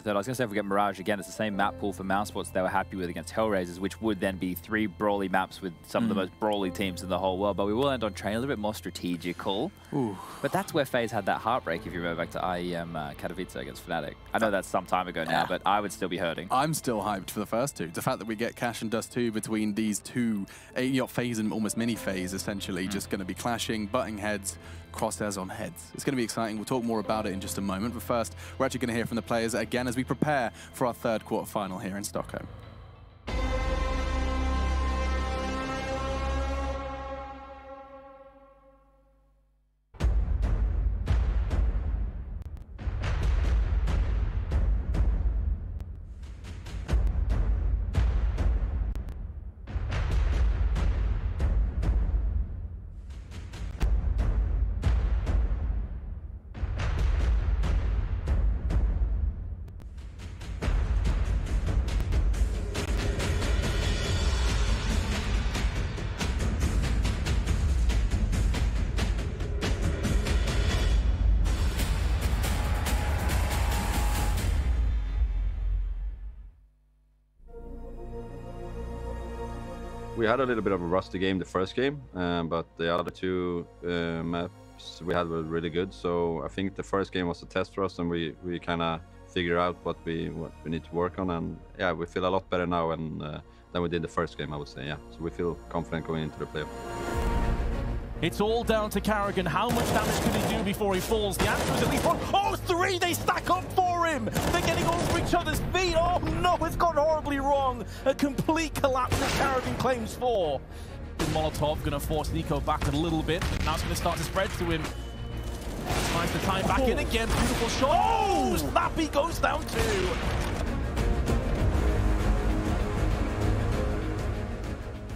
third. I was going to say if we get Mirage again, it's the same map pool for Mousesports they were happy with against Hellraisers, which would then be 3 brawly maps with some of the most brawly teams in the whole world. But we will end on train a little bit more strategical. Ooh. But that's where FaZe had that heartbreak, if you remember back to IEM Katowice against Fnatic. I know that's some time ago now, but I would still be hurting. I'm still hyped for the first two. The fact that we get Cash and Dust 2 between these two, FaZe and almost mini FaZe, essentially, just going to be clashing, butting heads, crosshairs on heads. It's going to be exciting. We'll talk more about it in just a moment. But first, we're actually going to hear from the players again as we prepare for our third quarterfinal here in Stockholm. We had a little bit of a rusty game the first game, but the other two maps we had were really good. So I think the first game was a test for us, and we kind of figured out what we need to work on. And yeah, we feel a lot better now than we did the first game, I would say. Yeah, so we feel confident going into the playoff. It's all down to Carrigan. How much damage can he do before he falls? The answer is at least one. Oh, 3! They stack up for him! They're getting over each other's feet. Oh no, it's gone horribly wrong. A complete collapse as Carrigan claims 4. Molotov gonna force Nico back a little bit. Now it's gonna start to spread to him. Tries to time back in again. Beautiful shot. Oh! Snappy goes down 2.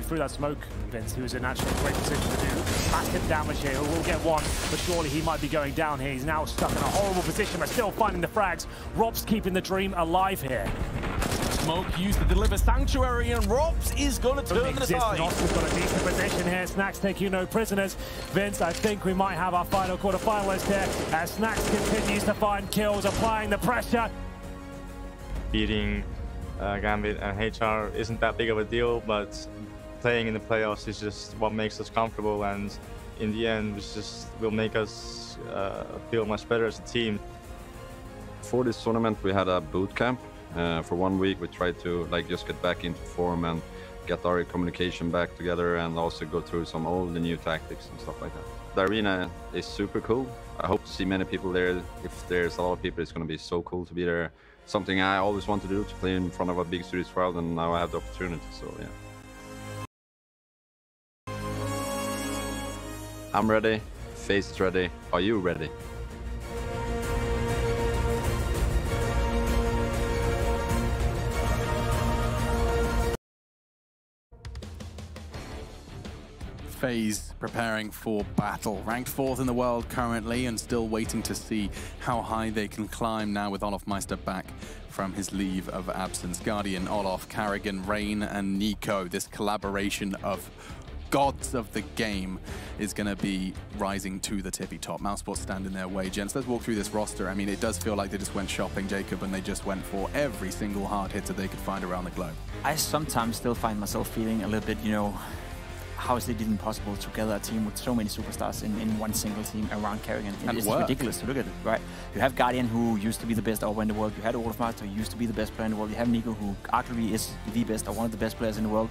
Through that smoke, Vince, who was in actually a great position to do massive damage here. He will get one, but surely he might be going down here. He's now stuck in a horrible position, but still finding the frags. Rob's keeping the dream alive here. Smoke used to deliver Sanctuary, and Robs is going to turn the tide. Oscar's got a decent position here. Snacks taking no prisoners. Vince, I think we might have our final quarterfinalist here as Snacks continues to find kills, applying the pressure. Beating Gambit and HR isn't that big of a deal, but playing in the playoffs is just what makes us comfortable, and in the end it's just will make us feel much better as a team. For this tournament we had a boot camp for 1 week. We tried to just get back into form and get our communication back together, and also go through some old and new tactics and stuff like that. The arena is super cool. I hope to see many people there. If there's a lot of people, it's going to be so cool to be there. Something I always wanted to do, to play in front of a big Swedish crowd, and now I have the opportunity, so yeah. I'm ready, FaZe is ready. Are you ready? FaZe preparing for battle. Ranked 4th in the world currently, and still waiting to see how high they can climb now with Olof Meister back from his leave of absence. Guardian, Olof, Carrigan, Rain, and Nico. This collaboration of gods of the game is going to be rising to the tippy top. Mousesports stand in their way. Gents, let's walk through this roster. I mean, it does feel like they just went shopping, Jacob, and they just went for every single hard hitter they could find around the globe. I sometimes still find myself feeling a little bit, how is it even possible to gather a team with so many superstars in one single team around Carrigan? It's ridiculous to look at it, right? You have Guardian, who used to be the best AWP in the world. You had Olof Meister, who used to be the best player in the world. You have Nico, who arguably is the best or one of the best players in the world.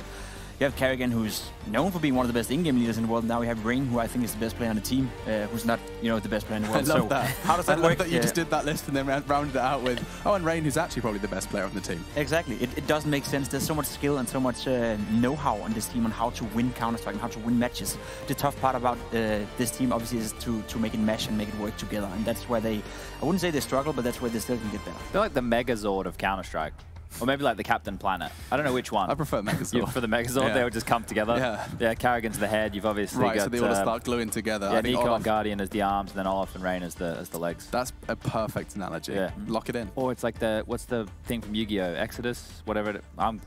You have Carrigan, who's known for being one of the best in-game leaders in the world. Now we have Rain, who I think is the best player on the team, who's not, the best player in the world. I love that. How does that work? I love that you just did that list and then rounded it out with, oh, and Rain, who's actually probably the best player on the team. Exactly. It doesn't make sense. There's so much skill and so much know-how on this team on how to win Counter-Strike and how to win matches. The tough part about this team, obviously, is to make it mesh and make it work together. And that's where I wouldn't say they struggle, but that's where they still can get better. They're like the Megazord of Counter-Strike. Or maybe like the Captain Planet. I don't know which one. I prefer Megazord. For the Megazord, they would just come together. Yeah, Carrigan's the head. You've obviously got... so they all start gluing together. Yeah, Nico and Guardian as the arms, and then Olof and Rain as the legs. That's a perfect analogy. Yeah. Lock it in. Or it's like what's the thing from Yu-Gi-Oh? Exodus? Whatever.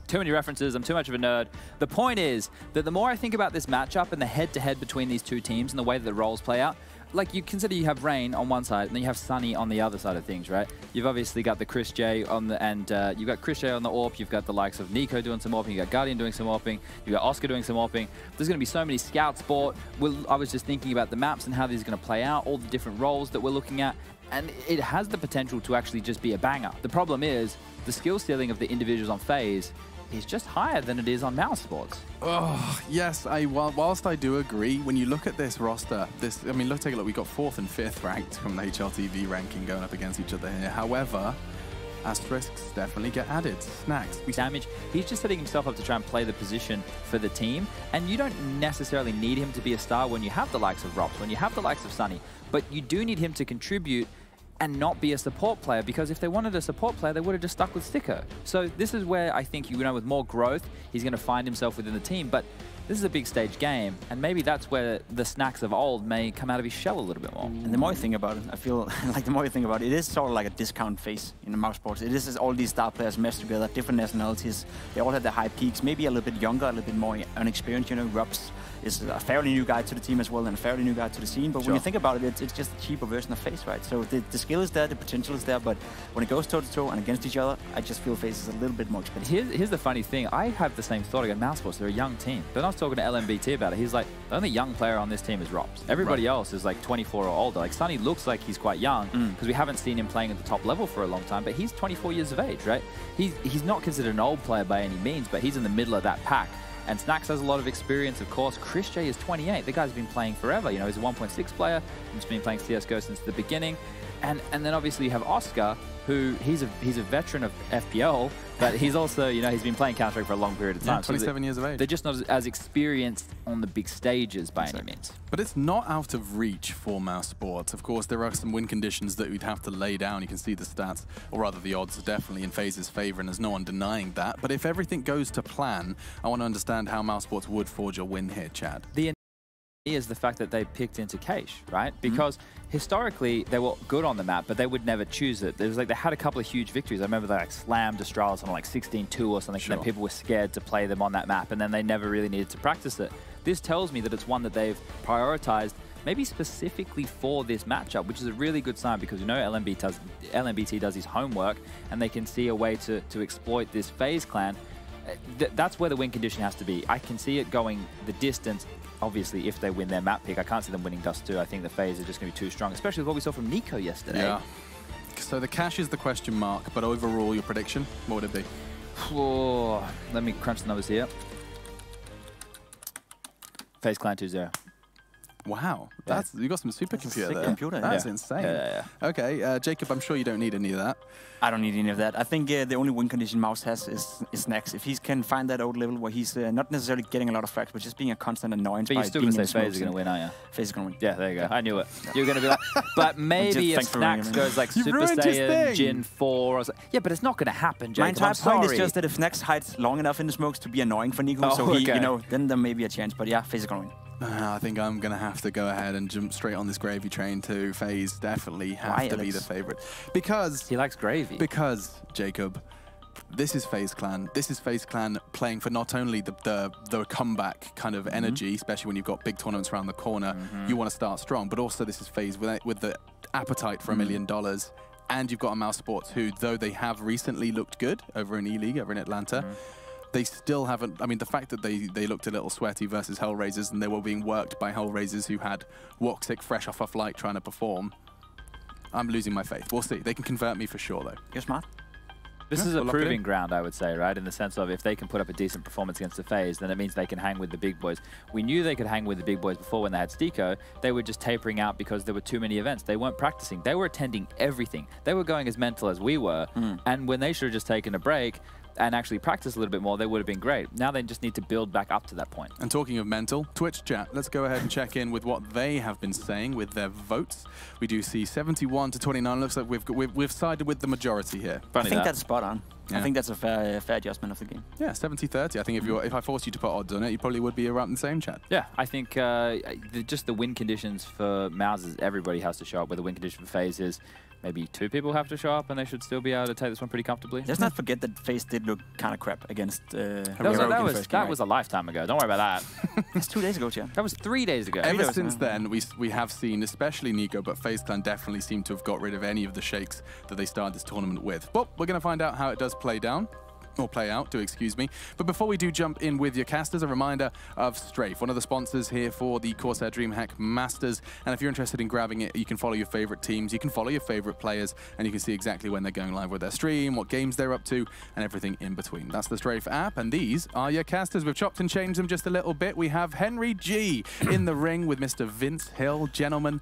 Too many references. I'm too much of a nerd. The point is that the more I think about this matchup and the head-to-head between these two teams and the way that the roles play out, like, you consider you have Rain on one side, and then you have Sunny on the other side of things, right? You've obviously got the Chris J on the, and you've got Chris J on the AWP, you've got the likes of Nico doing some AWPing, you've got Guardian doing some AWPing, you've got Oscar doing some AWPing. There's going to be so many scouts bought. I was just thinking about the maps and how these are going to play out, all the different roles that we're looking at, and it has the potential to actually just be a banger. The problem is, the skill ceiling of the individuals on FaZe is just higher than it is on Mousesports. Oh, yes, whilst I do agree, when you look at this roster, I mean, take a look, we got 4th and 5th ranked from the HLTV ranking going up against each other here. However, asterisks definitely get added. Snacks. Damage, he's just setting himself up to try and play the position for the team, and you don't necessarily need him to be a star when you have the likes of Rops, when you have the likes of Sunny, but you do need him to contribute and not be a support player, because if they wanted a support player, they would have just stuck with Sticker. So this is where I think, you know, with more growth, he's going to find himself within the team. But this is a big stage game, and maybe that's where the Snacks of old may come out of his shell a little bit more. And the more you think about it, I feel like the more you think about it, it is sort of like a discount phase in the Mousesports. It is all these star players meshed together, different nationalities. They all have their high peaks, maybe a little bit younger, a little bit more unexperienced. You know, Rups is a fairly new guy to the team as well, and a fairly new guy to the scene. But when you think about it, it's just a cheaper version of FaZe, right? So the skill is there, the potential is there, but when it goes toe-to-toe and against each other, I just feel FaZe is a little bit more expensive. Here's the funny thing. I have the same thought against Mousesports. They're a young team. But I was talking to LMBT about it. He's like, the only young player on this team is Rops. Everybody else is like 24 or older. Like, Sunny looks like he's quite young because we haven't seen him playing at the top level for a long time, but he's 24 years of age, right? He's not considered an old player by any means, but he's in the middle of that pack. And Snacks has a lot of experience, of course. Chris J is 28. The guy's been playing forever. You know, he's a 1.6 player. He's been playing CSGO since the beginning. And then obviously you have Oscar, who he's a veteran of FPL, but he's also, you know, he's been playing Counter-Strike for a long period of time. Yeah, 27 years of age. They're just not as experienced on the big stages by any means. But it's not out of reach for Mousesports. Of course, there are some win conditions that we'd have to lay down. You can see the stats, or rather the odds, are definitely in FaZe's favor, and there's no one denying that. But if everything goes to plan, I want to understand how Mousesports would forge a win here, Chad. Is the fact that they picked into Cache, right? Because historically they were good on the map, but they would never choose it. There was like, they had a couple of huge victories. I remember they like slammed Astralis on like 16-2 or something, and then people were scared to play them on that map, and then they never really needed to practice it. This tells me that it's one that they've prioritized, maybe specifically for this matchup, which is a really good sign, because you know LMBT does his homework, and they can see a way to exploit this FaZe clan. That's where the win condition has to be. I can see it going the distance. Obviously, if they win their map pick, I can't see them winning Dust 2. I think the FaZe are just going to be too strong, especially with what we saw from Nico yesterday. Yeah. So the cash is the question mark, but overall, your prediction, what would it be? Oh, let me crunch the numbers here. FaZe Clan 2-0. Wow, you got some supercomputer there. Computer. That's insane. Okay, Jacob, I'm sure you don't need any of that. I don't need any of that. I think the only win condition Mouse has is Snacks. If he can find that old level where he's not necessarily getting a lot of frags, but just being a constant annoyance. But you're still going to say FaZe is going to win, aren't you? FaZe is going to win. Yeah, there you go. I knew it. You're going to be like, but maybe if Snacks goes like Super Saiyan, Jin 4 or something. Yeah, but it's not going to happen, Jacob. My entire point is just that if Snacks hides long enough in the smokes to be annoying for Nico, so he, you know, then there may be a chance. But yeah, FaZe is going to win. I think I'm going to have to go ahead and jump straight on this gravy train too. FaZe definitely have to be the favorite. Because... he likes gravy. Because, Jacob, this is FaZe Clan. This is FaZe Clan playing for not only the comeback kind of energy, especially when you've got big tournaments around the corner, you want to start strong, but also this is FaZe with the appetite for $1 million. And you've got a Mousesports who, though they have recently looked good over in E-League, over in Atlanta, they still haven't. I mean, the fact that they looked a little sweaty versus Hellraisers, and they were being worked by Hellraisers who had Woxic fresh off a flight trying to perform. I'm losing my faith. We'll see. They can convert me for sure, though. You're smart. This is a proving ground, I would say, right? In the sense of, if they can put up a decent performance against the FaZe, then it means they can hang with the big boys. We knew they could hang with the big boys before when they had Stico. They were just tapering out because there were too many events. They weren't practicing. They were attending everything. They were going as mental as we were. And when they should have just taken a break and actually practice a little bit more, they would have been great. Now they just need to build back up to that point. And talking of mental, Twitch chat, let's go ahead and check in with what they have been saying with their votes. We do see 71 to 29. Looks like we've sided with the majority here. I think that's spot on. Yeah. I think that's a fair adjustment of the game. Yeah, 70-30. I think if I forced you to put odds on it, you probably would be around the same, chat. Yeah, I think just the win conditions for Mouse is everybody has to show up where the win condition for FaZe is. maybe 2 people have to show up and they should still be able to take this one pretty comfortably. Let's not forget that FaZe did look kind of crap against that was a lifetime ago. Don't worry about that. That's 2 days ago, Chen. That was 3 days ago. Ever since then, we have seen, especially Nico, but FaZe Clan definitely seem to have got rid of any of the shakes that they started this tournament with. But we're going to find out how it does play down. Or play out, excuse me. But before we do jump in with your casters, a reminder of Strafe, one of the sponsors here for the CORSAIR DreamHack Masters. And if you're interested in grabbing it, you can follow your favorite teams, you can follow your favorite players, and you can see exactly when they're going live with their stream, what games they're up to, and everything in between. That's the Strafe app, and these are your casters. We've chopped and changed them just a little bit. We have Henry G in the ring with Mr. Vince Hill. Gentlemen,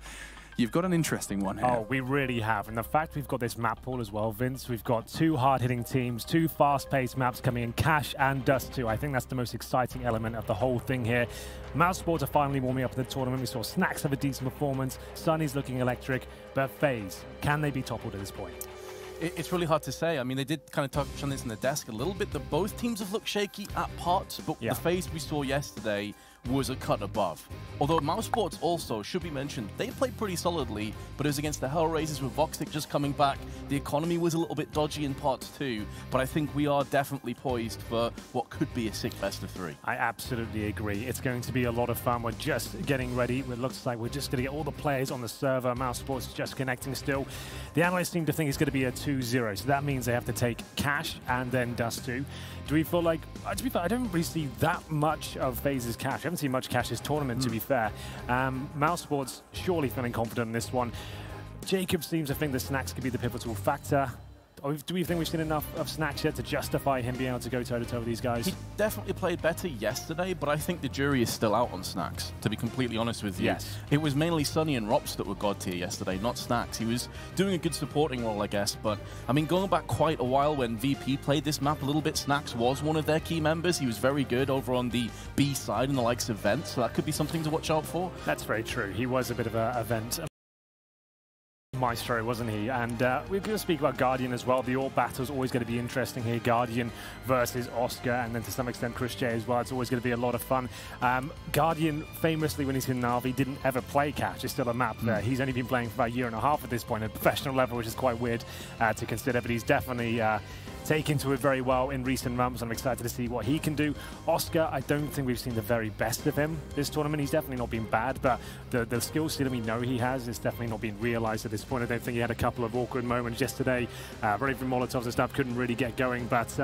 you've got an interesting one here. Oh, we really have. And the fact we've got this map pool as well, Vince, we've got 2 hard-hitting teams, 2 fast-paced maps coming in, Cash and Dust 2. I think that's the most exciting element of the whole thing here. Mousesports are finally warming up in the tournament. We saw Snax have a decent performance. Sunny's looking electric. But FaZe, can they be toppled at this point? It's really hard to say. I mean, they did kind of touch on this in the desk a little bit. Both teams have looked shaky at parts, but the FaZe we saw yesterday was a cut above. Although Mousesports also, should be mentioned, they played pretty solidly, but it was against the Hellraisers with Voxic just coming back. The economy was a little bit dodgy in parts too, but I think we are definitely poised for what could be a sick best of 3. I absolutely agree. It's going to be a lot of fun. We're just getting ready. It looks like we're just going to get all the players on the server. Mousesports just connecting still. The analysts seem to think it's going to be a 2-0, so that means they have to take Cash and then Dust 2. Do we feel like, to be fair, I don't really see that much of FaZe's Cash. I haven't seen much Cash this tournament, to be fair. Mousesports surely feeling confident in this one. Jacob seems to think that Snax could be the pivotal factor. Do we think we've seen enough of Snax yet to justify him being able to go toe-to-toe with these guys? He definitely played better yesterday, but I think the jury is still out on Snax, to be completely honest with you. Yes. It was mainly Sunny and Rops that were god tier yesterday, not Snax. He was doing a good supporting role, I guess, but I mean, going back quite a while when VP played this map a little bit, Snax was one of their key members. He was very good over on the B side in the likes of Vent, so that could be something to watch out for. That's very true. He was a bit of a Vent maestro, wasn't he? And we're going to speak about Guardian as well. The AWP battle's always going to be interesting here. Guardian versus Oscar, and then to some extent Chris J as well. It's always going to be a lot of fun. Guardian, famously when he's in Na'Vi, didn't ever play Cash. It's still a map there. He's only been playing for about a year and a half at this point at professional level, which is quite weird to consider, but he's definitely taken to it very well in recent months. I'm excited to see what he can do. Oscar, I don't think we've seen the very best of him this tournament. He's definitely not been bad, but the skill ceiling we know he has is definitely not being realized at this point. I don't think he had a couple of awkward moments yesterday. Running from Molotovs and stuff, couldn't really get going, but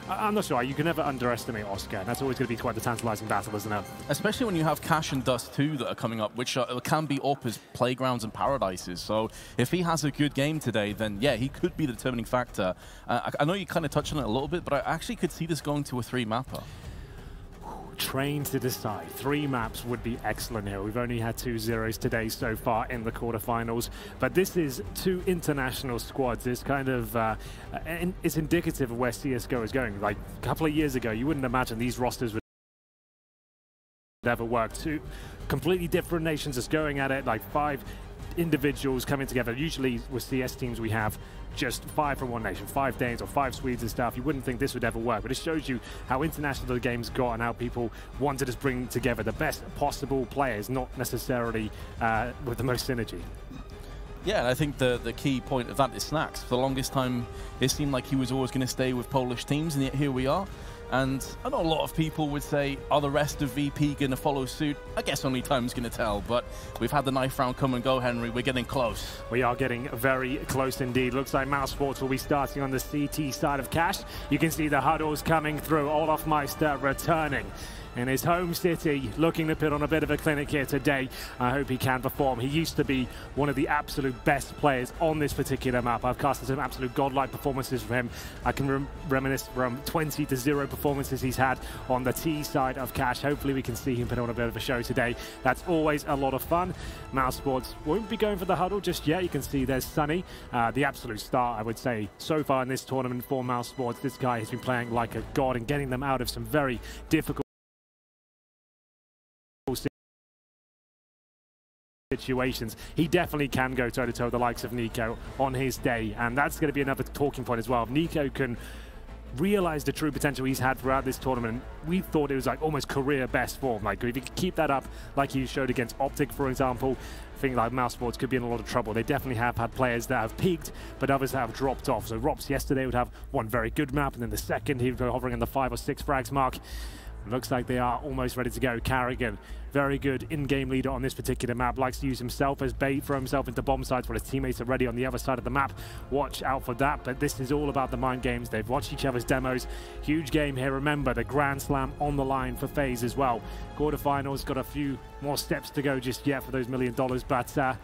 I'm not sure. You can never underestimate Oscar, and that's always going to be quite the tantalizing battle, isn't it? Especially when you have Cash and Dust 2 that are coming up, which can be up as playgrounds and paradises. So if he has a good game today, then yeah, he could be the determining factor. I know you kind of touched on it a little bit, but I actually could see this going to a 3-mapper. Train to decide. 3 maps would be excellent here. We've only had 2 zeros today so far in the quarterfinals, but this is 2 international squads. It's kind of and it's indicative of where CSGO is going. Like a couple of years ago, you wouldn't imagine these rosters would ever work. 2 completely different nations just going at it, like 5 individuals coming together. Usually with CS teams we have just 5 from one nation, 5 Danes or 5 Swedes and stuff. You wouldn't think this would ever work, but it shows you how international the game's got and how people want to just bring together the best possible players, not necessarily with the most synergy. Yeah, and I think the key point of that is Snax. For the longest time, it seemed like he was always going to stay with Polish teams, and yet here we are. And I know a lot of people would say, are the rest of VP going to follow suit? I guess only time's going to tell, but we've had the knife round come and go, Henry. We're getting close. We are getting very close indeed. Looks like Mousesports will be starting on the CT side of Cash. You can see the huddles coming through. Olaf Meister returning in his home city, looking to put on a bit of a clinic here today. I hope he can perform. He used to be one of the absolute best players on this particular map. I've casted some absolute godlike performances from him. I can reminisce from 20-0 performances he's had on the T side of Cash. Hopefully we can see him put on a bit of a show today. That's always a lot of fun. Mousesports won't be going for the huddle just yet. You can see there's Sunny, the absolute star, I would say, so far in this tournament for Mousesports. This guy has been playing like a god and getting them out of some very difficult situations. He definitely can go toe-to-toe with the likes of Nico on his day, and that's going to be another talking point as well. If Nico can realized the true potential he's had throughout this tournament. We thought it was like almost career best form. Like if you could keep that up like he showed against Optic, for example, I think like Mousesports could be in a lot of trouble. They definitely have had players that have peaked, but others that have dropped off. So Rops yesterday would have one very good map, and then the second he'd go hovering in the 5 or 6 frags mark. Looks like they are almost ready to go. Carrigan, very good in-game leader on this particular map. Likes to use himself as bait, throw himself into bomb sites while his teammates are ready on the other side of the map. Watch out for that, but this is all about the mind games. They've watched each other's demos. Huge game here. Remember, the Grand Slam on the line for FaZe as well. Quarterfinals, got a few more steps to go just yet for those $1 million, but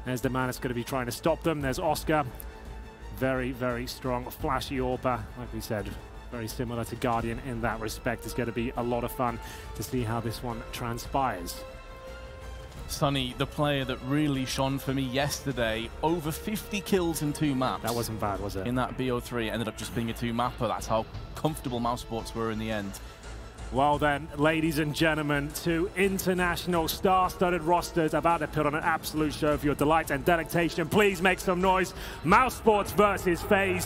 there's the man that's going to be trying to stop them. There's Oscar. Very, very strong, flashy AWPer, like we said. Very similar to Guardian in that respect. It's going to be a lot of fun to see how this one transpires. Sonny, the player that really shone for me yesterday, over 50 kills in 2 maps. That wasn't bad, was it? In that BO3, ended up just being a 2-mapper. That's how comfortable Mousesports were in the end. Well then, ladies and gentlemen, 2 international star-studded rosters about to put on an absolute show for your delight and delectation. Please make some noise. Mousesports versus FaZe.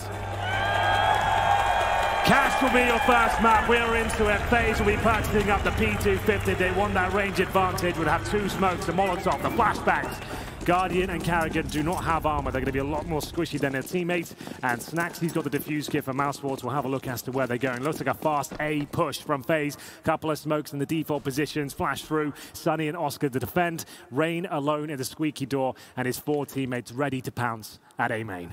Cash will be your first map. We're into it. FaZe will be practicing up the P250. They want that range advantage. Would have 2 smokes, the Molotov, the flashbangs. Guardian and Carrigan do not have armor. They're going to be a lot more squishy than their teammates. And Snaxy's got the defuse kit for Mousesports. We'll have a look as to where they're going. Looks like a fast A push from FaZe. Couple of smokes in the default positions. Flash through. Sunny and Oscar to defend. Rain alone at the squeaky door. And his 4 teammates ready to pounce at A main.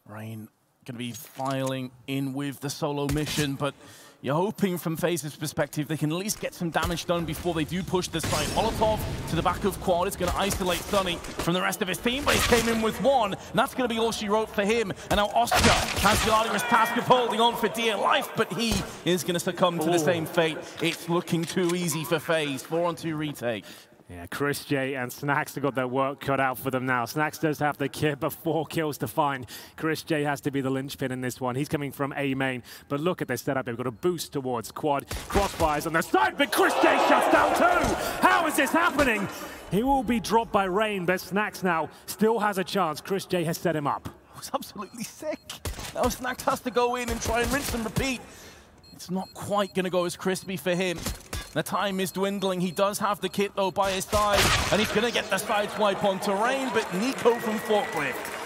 Rain going to be filing in with the solo mission, but you're hoping from FaZe's perspective they can at least get some damage done before they do push this side. Molotov to the back of Quad is going to isolate Sunny from the rest of his team, but he came in with 1, and that's going to be all she wrote for him. And now Oscar has the arduous task of holding on for dear life, but he is going to succumb to the same fate. It's looking too easy for FaZe. 4-on-2 retake. Yeah, Chris J and Snax have got their work cut out for them now. Snax does have the kit, but 4 kills to find. Chris J has to be the linchpin in this one. He's coming from A main, but look at their setup. They've got a boost towards Quad. Crossfires on their side, but Chris J shuts down too! How is this happening? He will be dropped by Rain, but Snax now still has a chance. Chris J has set him up. It was absolutely sick. Now Snax has to go in and try and rinse and repeat. It's not quite going to go as crispy for him. The time is dwindling. He does have the kit, though, by his side. And he's going to get the side swipe onto Rain, but Nico from Forklift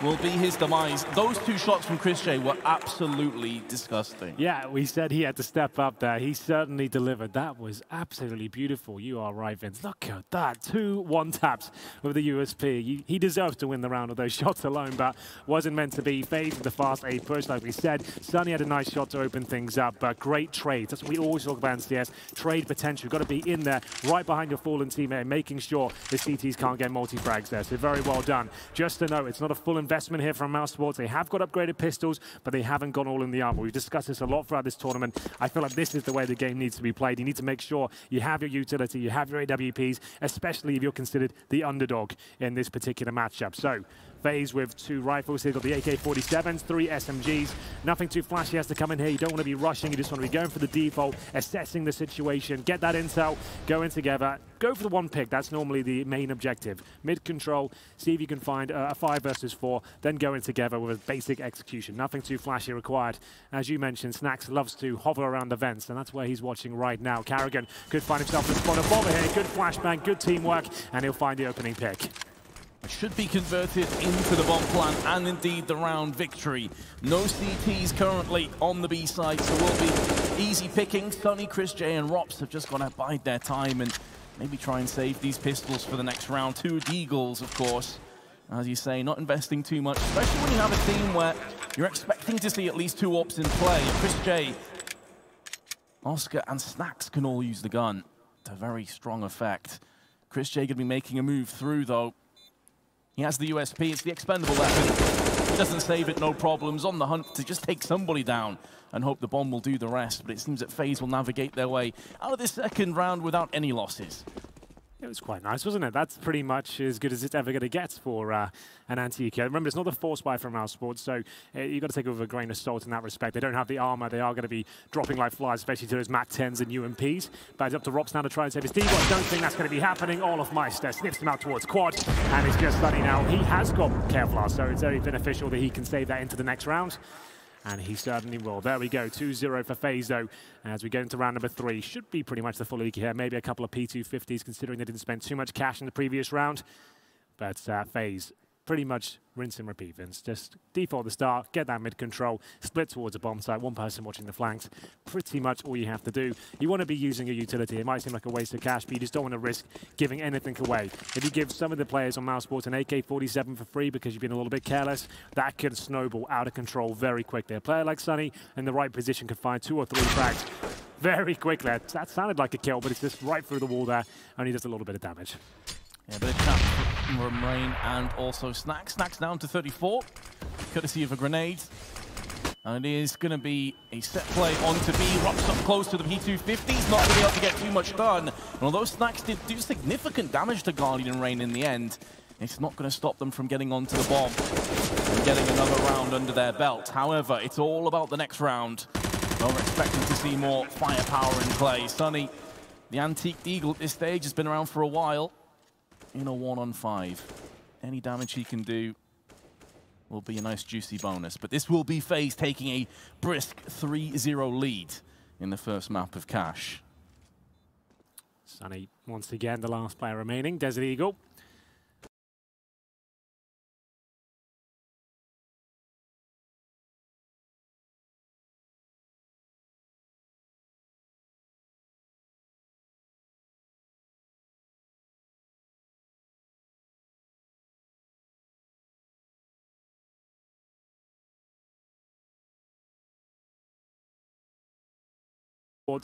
will be his demise. Those 2 shots from Chris J were absolutely disgusting. Yeah, we said he had to step up there. He certainly delivered. That was absolutely beautiful. You are right, Vince. Look at that. 2 one-taps with the USP. He deserves to win the round of those shots alone, but wasn't meant to be. FaZe with the fast A push, like we said. Sunny had a nice shot to open things up, but great trades. That's what we always talk about in CS. Trade potential. You've got to be in there, right behind your fallen teammate, and making sure the CTs can't get multi-frags there. So very well done. Just to note, it's not a full investment here from Mousesports. They have got upgraded pistols, but they haven't gone all in the armor. We've discussed this a lot throughout this tournament. I feel like this is the way the game needs to be played. You need to make sure you have your utility, you have your AWPs, especially if you're considered the underdog in this particular matchup. So FaZe with 2 rifles. They've got the AK-47s, 3 SMGs. Nothing too flashy has to come in here. You don't want to be rushing. You just want to be going for the default, assessing the situation, get that intel, go in together. Go for the 1 pick. That's normally the main objective. Mid control, see if you can find a 5 versus 4, then go in together with a basic execution. Nothing too flashy required. As you mentioned, Snax loves to hover around the vents, and that's where he's watching right now. Carrigan could find himself in the spot of bomber here. Good flashbang, good teamwork, and he'll find the opening pick. Should be converted into the bomb plan and indeed the round victory. No CTs currently on the B side, so will be easy picking. Sonny, Chris J and Rops have just got to bide their time and maybe try and save these pistols for the next round. 2 Deagles, of course. As you say, not investing too much, especially when you have a team where you're expecting to see at least 2 ops in play. Chris J, Oscar and Snax can all use the gun to very strong effect. Chris J going to be making a move through, though. He has the USP, it's the expendable weapon. He doesn't save it, no problems. On the hunt to just take somebody down and hope the bomb will do the rest. But it seems that FaZe will navigate their way out of this second round without any losses. It was quite nice, wasn't it? That's pretty much as good as it's ever going to get for an anti-EQ. Remember, it's not the force buy from Mousesports, so you've got to take it with a grain of salt in that respect. They don't have the armor. They are going to be dropping like flies, especially to those MAC-10s and UMPs. But it's up to Rops now to try and save his team. I don't think that's going to be happening. Meister snips him out towards Quad, and it's just Sunny now. He has got Kevlar, so it's very beneficial that he can save that into the next round. And he certainly will. There we go, 2-0 for FaZe though. As we get into round number 3, should be pretty much the full league here. Maybe a couple of P250s considering they didn't spend too much cash in the previous round. But FaZe, pretty much rinse and repeat, Vince. Just default the start, get that mid control, split towards a bomb site, one person watching the flanks. Pretty much all you have to do. You want to be using a utility. It might seem like a waste of cash, but you just don't want to risk giving anything away. If you give some of the players on Mousesports an AK-47 for free because you've been a little bit careless, that can snowball out of control very quickly. A player like Sunny in the right position could find 2 or 3 frags very quickly. That sounded like a kill, but it's just right through the wall there. Only does a little bit of damage. Yeah, but it's from Rain and also Snack. Snack's down to 34, courtesy of a grenade. And it is going to be a set play onto B. Rops up close to the P250s, not going to be able to get too much done. And although Snacks did do significant damage to Guardian and Rain in the end, it's not going to stop them from getting onto the bomb and getting another round under their belt. However, it's all about the next round. Well, we're expecting to see more firepower in play. Sunny, the Antique Eagle at this stage, has been around for a while. In a 1-on-5. Any damage he can do will be a nice juicy bonus. But this will be FaZe taking a brisk 3-0 lead in the first map of Cash. Sunny, once again, the last player remaining, Desert Eagle.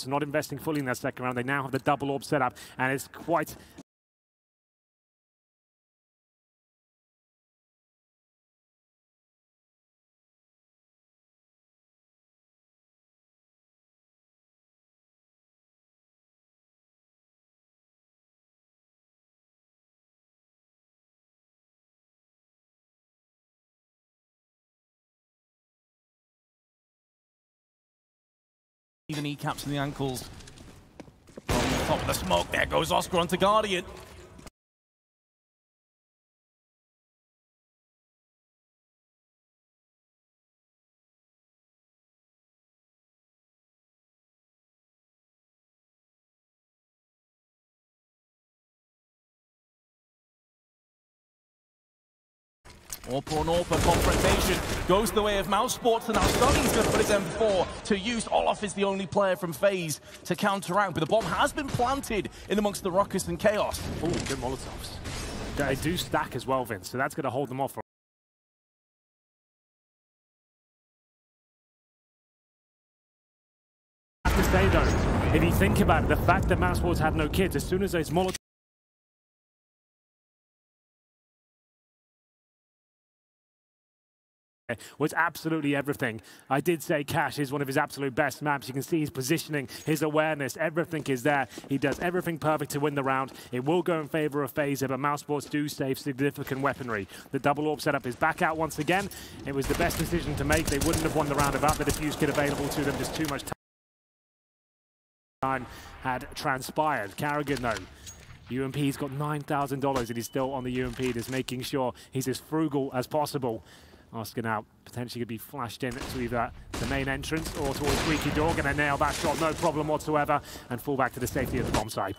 Not investing fully in that second round. They now have the double orb set up, and it's quite... The kneecaps and the ankles. From the top of the smoke, there goes Oscar onto Guardian. Orpa on Orpa confrontation goes the way of Mousesports, and now Stunny's going to put his M4 to use. Olof is the only player from FaZe to counteract, but the bomb has been planted in amongst the ruckus and chaos. Oh, good Molotovs. They do stack as well, Vince, so that's going to hold them off. I have to say, though, if you think about it, the fact that Mousesports had no kids, as soon as those Molotovs was absolutely everything. I did say Cash is one of his absolute best maps. You can see his positioning, his awareness, everything is there. He does everything perfect to win the round. It will go in favor of FaZe, but Mousesports do save significant weaponry. The double orb setup is back out once again. It was the best decision to make. They wouldn't have won the round without the defuse kit available to them. Just too much time had transpired. Carrigan, though, UMP's got $9,000 and he's still on the UMP, just making sure he's as frugal as possible. Oscar now potentially could be flashed in to either the main entrance or towards Squeaky Door. Going to nail that shot, no problem whatsoever, and fall back to the safety of the bomb site.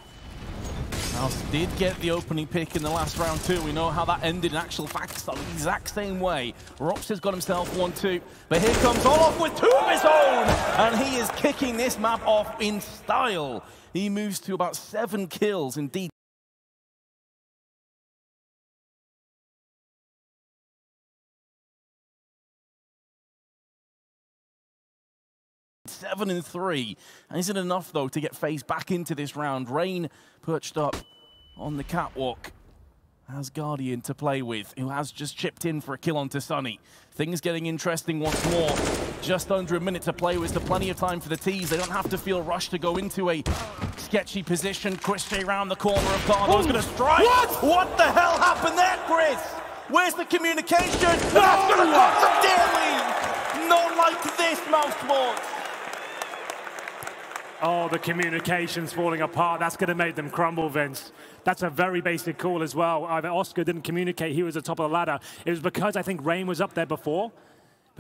Mouse did get the opening pick in the last round too. We know how that ended in actual fact, the exact same way. Rops has got himself 1-2, but here comes Olof with 2 of his own, and he is kicking this map off in style. He moves to about 7 kills indeed. 7-3. And isn't enough, though, to get FaZe back into this round. Rain perched up on the catwalk. Has Guardian to play with, who has just chipped in for a kill onto Sunny. Things getting interesting once more. Just under a minute to play with, so plenty of time for the tease. They don't have to feel rushed to go into a sketchy position. Chris J round the corner of Cardo's going to strike. What the hell happened there, Chris? Where's the communication? That's going to cost them dearly. Not like this, Mousesports. Oh, the communication's falling apart. That's going to make them crumble, Vince. That's a very basic call as well. Either Oscar didn't communicate, he was at the top of the ladder. It was because I think Rain was up there before.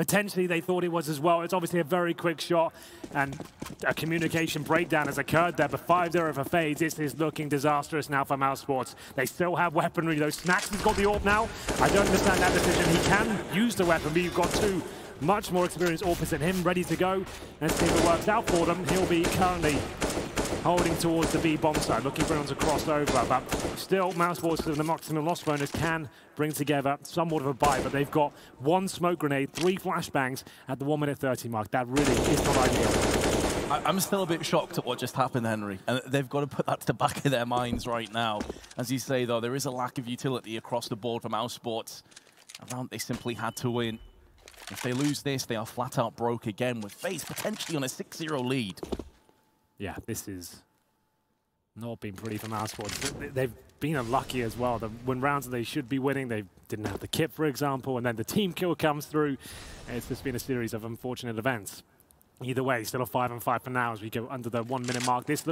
Potentially they thought it was as well. It's obviously a very quick shot, and a communication breakdown has occurred there, but 5-0 for FaZe. This is looking disastrous now for Mousesports. They still have weaponry though. Snacks has got the AWP now. I don't understand that decision. He can use the weapon, but you've got two much more experienced AWPers than him ready to go. Let's see if it works out for them. He'll be currently holding towards the B bomb side, looking for anyone to cross over, but still Mousesports with the maximum loss bonus can bring together somewhat of a buy, but they've got 1 smoke grenade, 3 flashbangs at the 1:30 mark. That really is not ideal. I'm still a bit shocked at what just happened, Henry, and they've got to put that to the back of their minds right now. As you say, though, there is a lack of utility across the board for Mousesports. They simply had to win. If they lose this, they are flat out broke again, with FaZe potentially on a 6-0 lead. Yeah, this is not been pretty for Mousesports. They've been unlucky as well. When rounds they should be winning, they didn't have the kit, for example, and then the team kill comes through. It's just been a series of unfortunate events. Either way, still a 5-5 for now as we go under the 1 minute mark. This